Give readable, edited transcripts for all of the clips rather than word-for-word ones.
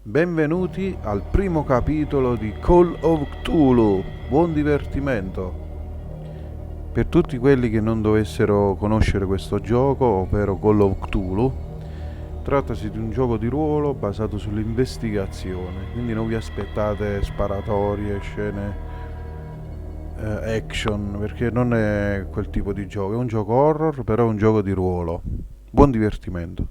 Benvenuti al primo capitolo di Call of Cthulhu. Buon divertimento. Per tutti quelli che non dovessero conoscere questo gioco, ovvero Call of Cthulhu, trattasi di un gioco di ruolo basato sull'investigazione, quindi non vi aspettate sparatorie, scene action, perché non è quel tipo di gioco, è un gioco horror, però è un gioco di ruolo. Buon divertimento.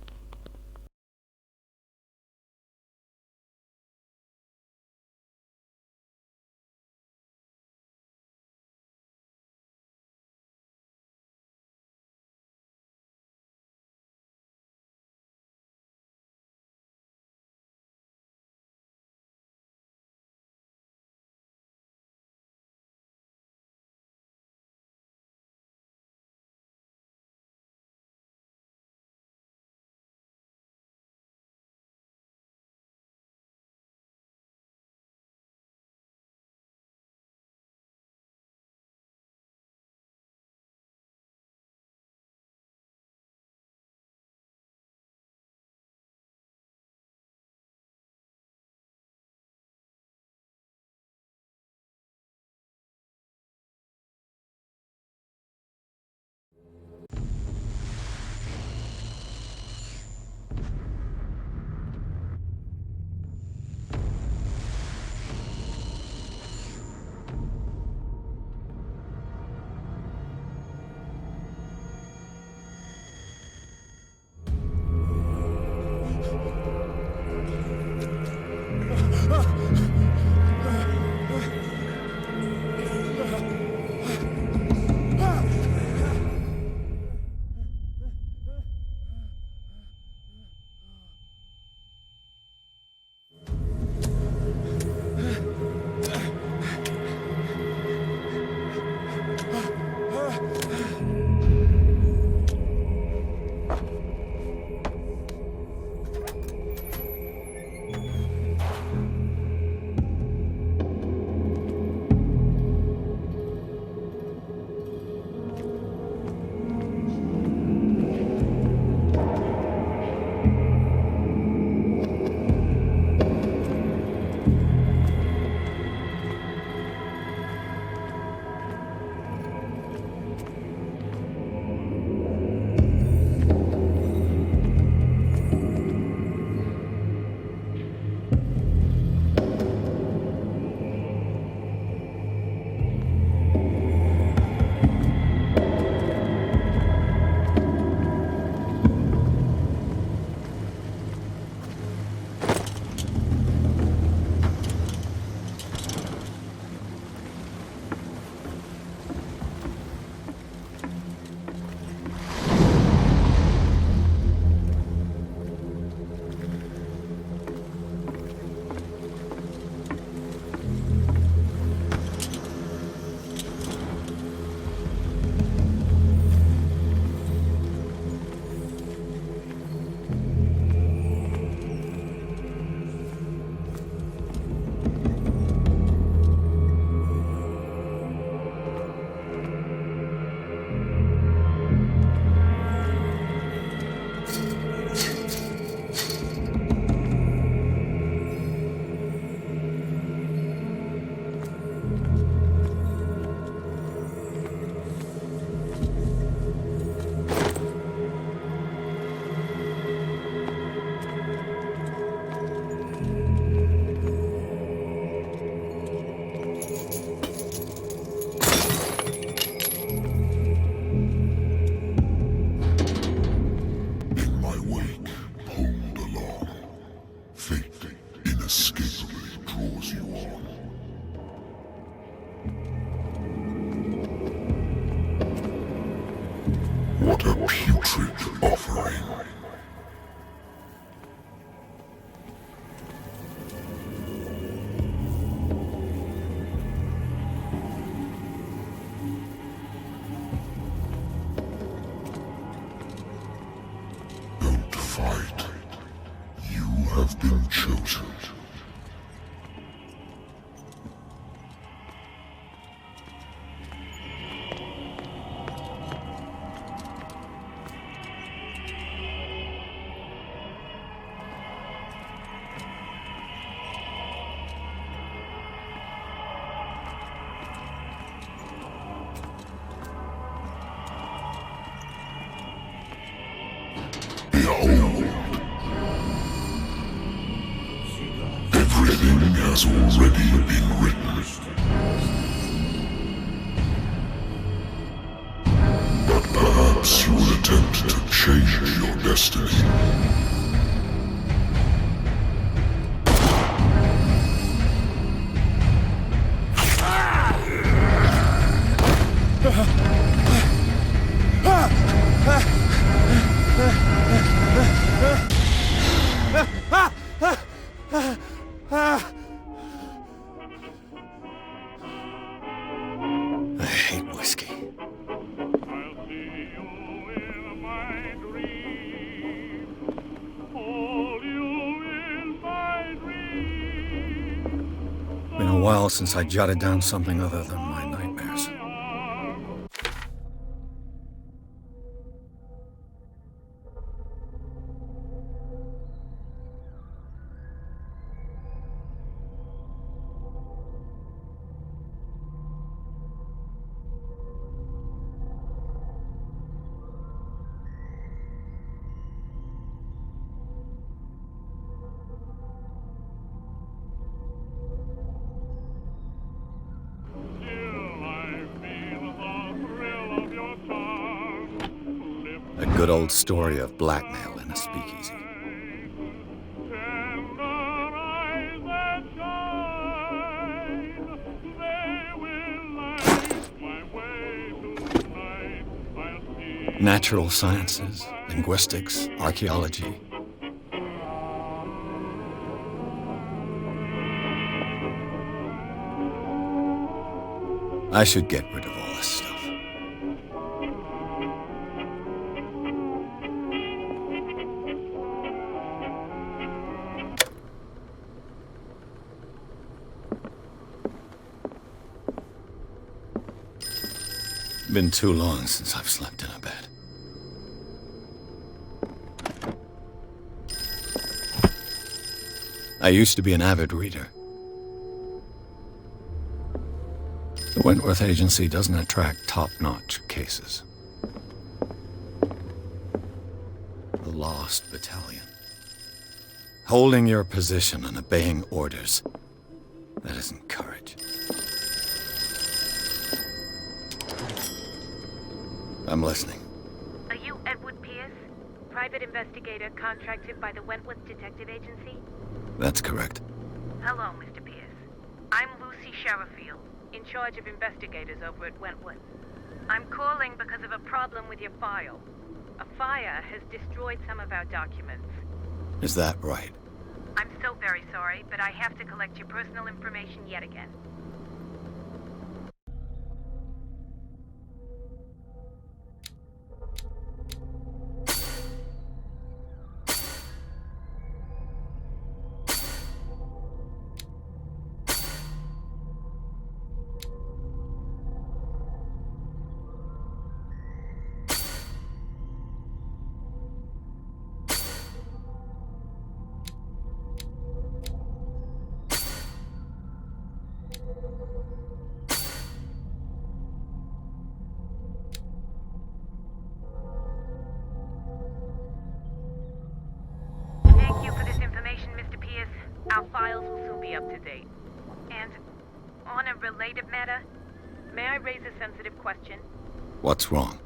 What a putrid offering. Don't fight. You have been chosen. has already been written. But perhaps you will attempt to change your destiny. I hate whiskey. I'll see you in my dream. Hold you in my dream. Been a while since I jotted down something other than my nightmares. A good old story of blackmail in a speakeasy. Natural sciences, linguistics, archaeology. I should get rid of all this stuff. Been too long since I've slept in a bed. I used to be an avid reader. The Wentworth Agency doesn't attract top-notch cases. The Lost Battalion. Holding your position and obeying orders. That isn't courage. I'm listening. Are you Edward Pierce, private investigator contracted by the Wentworth Detective Agency? That's correct. Hello, Mr. Pierce. I'm Lucy Sherifield, in charge of investigators over at Wentworth. I'm calling because of a problem with your file. A fire has destroyed some of our documents. Is that right? I'm so very sorry, but I have to collect your personal information yet again. Thank you for this information, Mr. Pierce. Our files will soon be up to date. And on a related matter, may I raise a sensitive question? What's wrong?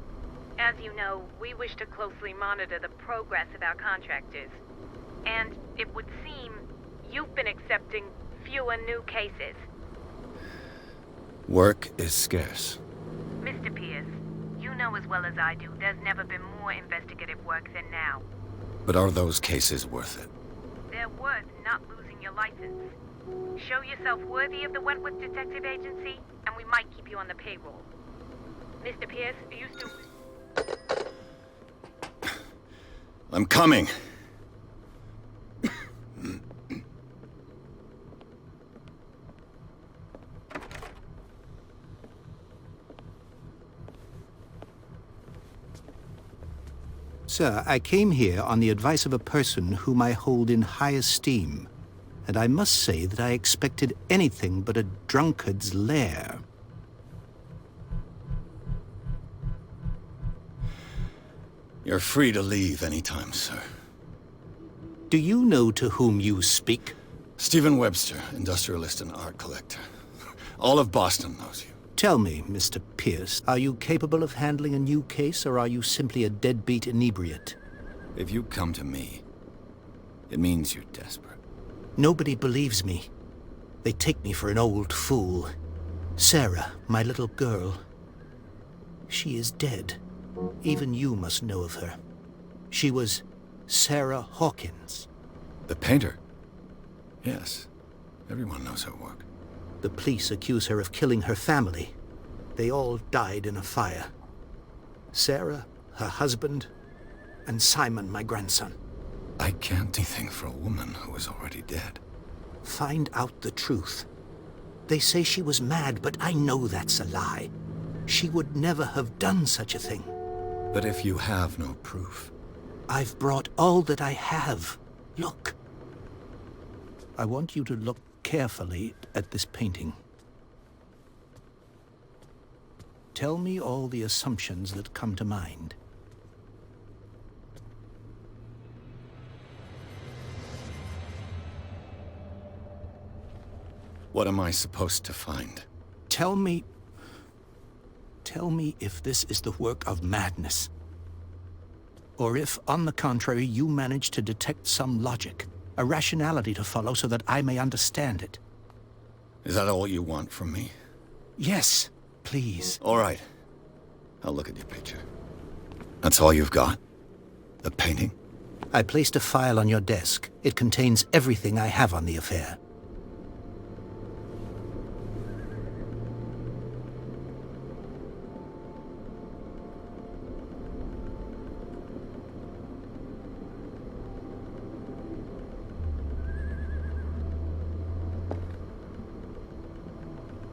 As you know, we wish to closely monitor the progress of our contractors. And it would seem you've been accepting fewer new cases. Work is scarce. Mr. Pierce, you know as well as I do, there's never been more investigative work than now. But are those cases worth it? They're worth not losing your license. Show yourself worthy of the Wentworth Detective Agency, and we might keep you on the payroll. Mr. Pierce, are you still... I'm coming. Sir, I came here on the advice of a person whom I hold in high esteem, and I must say that I expected anything but a drunkard's lair. You're free to leave anytime, sir. Do you know to whom you speak? Stephen Webster, industrialist and art collector. All of Boston knows you. Tell me, Mr. Pierce, are you capable of handling a new case, or are you simply a deadbeat inebriate? If you come to me, it means you're desperate. Nobody believes me. They take me for an old fool. Sarah, my little girl, she is dead. Even you must know of her. She was Sarah Hawkins. The painter? Yes. Everyone knows her work. The police accuse her of killing her family. They all died in a fire. Sarah, her husband, and Simon, my grandson. I can't do anything for a woman who is already dead. Find out the truth. They say she was mad, but I know that's a lie. She would never have done such a thing. But if you have no proof... I've brought all that I have. Look. I want you to look carefully at this painting. Tell me all the assumptions that come to mind. What am I supposed to find? Tell me if this is the work of madness. Or if, on the contrary, you manage to detect some logic, a rationality to follow so that I may understand it. Is that all you want from me? Yes, please. All right. I'll look at your picture. That's all you've got? The painting? I placed a file on your desk. It contains everything I have on the affair.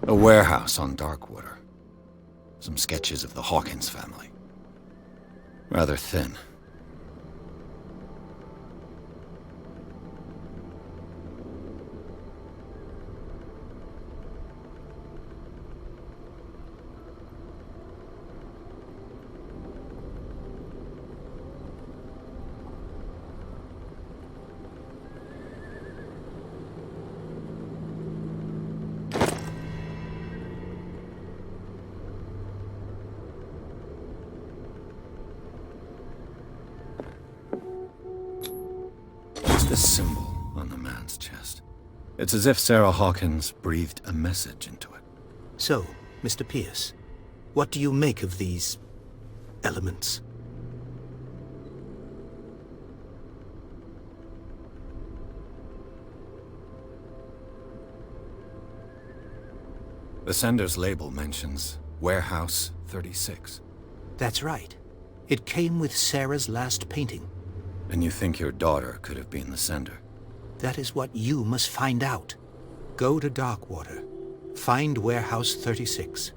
A warehouse on Darkwater. Some sketches of the Hawkins family. Rather thin. The symbol on the man's chest. It's as if Sarah Hawkins breathed a message into it. So, Mr. Pierce, what do you make of these elements? The sender's label mentions Warehouse 36. That's right. It came with Sarah's last painting. And you think your daughter could have been the sender? That is what you must find out. Go to Darkwater. Find Warehouse 36.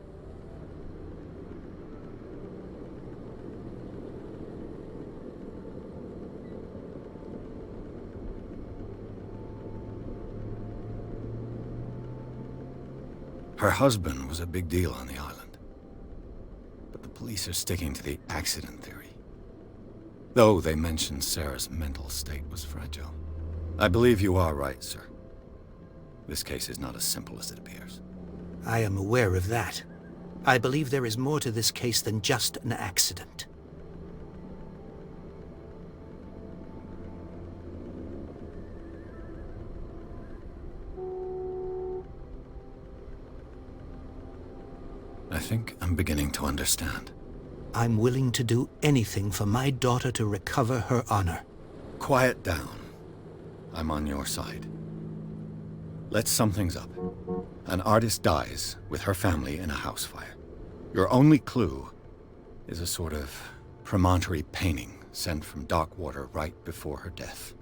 Her husband was a big deal on the island. But the police are sticking to the accident theory. Though they mentioned Sarah's mental state was fragile. I believe you are right, sir. This case is not as simple as it appears. I am aware of that. I believe there is more to this case than just an accident. I think I'm beginning to understand. I'm willing to do anything for my daughter to recover her honor. Quiet down. I'm on your side. Let's sum things up. An artist dies with her family in a house fire. Your only clue is a sort of premonitory painting sent from Darkwater right before her death.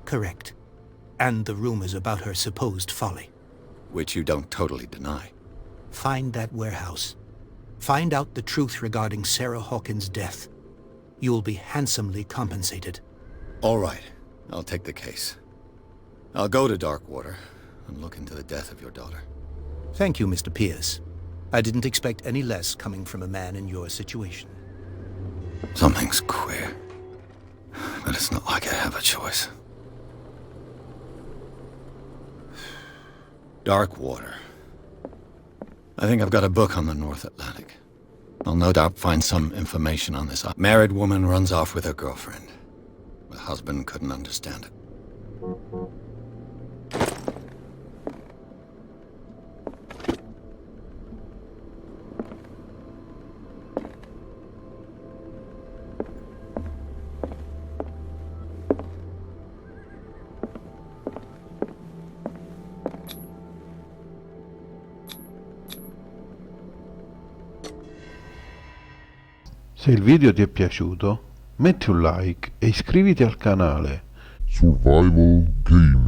Correct. And the rumors about her supposed folly. Which you don't totally deny. Find that warehouse. Find out the truth regarding Sarah Hawkins' death. You will be handsomely compensated. All right. I'll take the case. I'll go to Darkwater and look into the death of your daughter. Thank you, Mr. Pierce. I didn't expect any less coming from a man in your situation. Something's queer. But it's not like I have a choice. Dark water. I think I've got a book on the North Atlantic. I'll no doubt find some information on this. Married woman runs off with her girlfriend. The husband couldn't understand it. Se il video ti è piaciuto, metti un like e iscriviti al canale. Survival Game.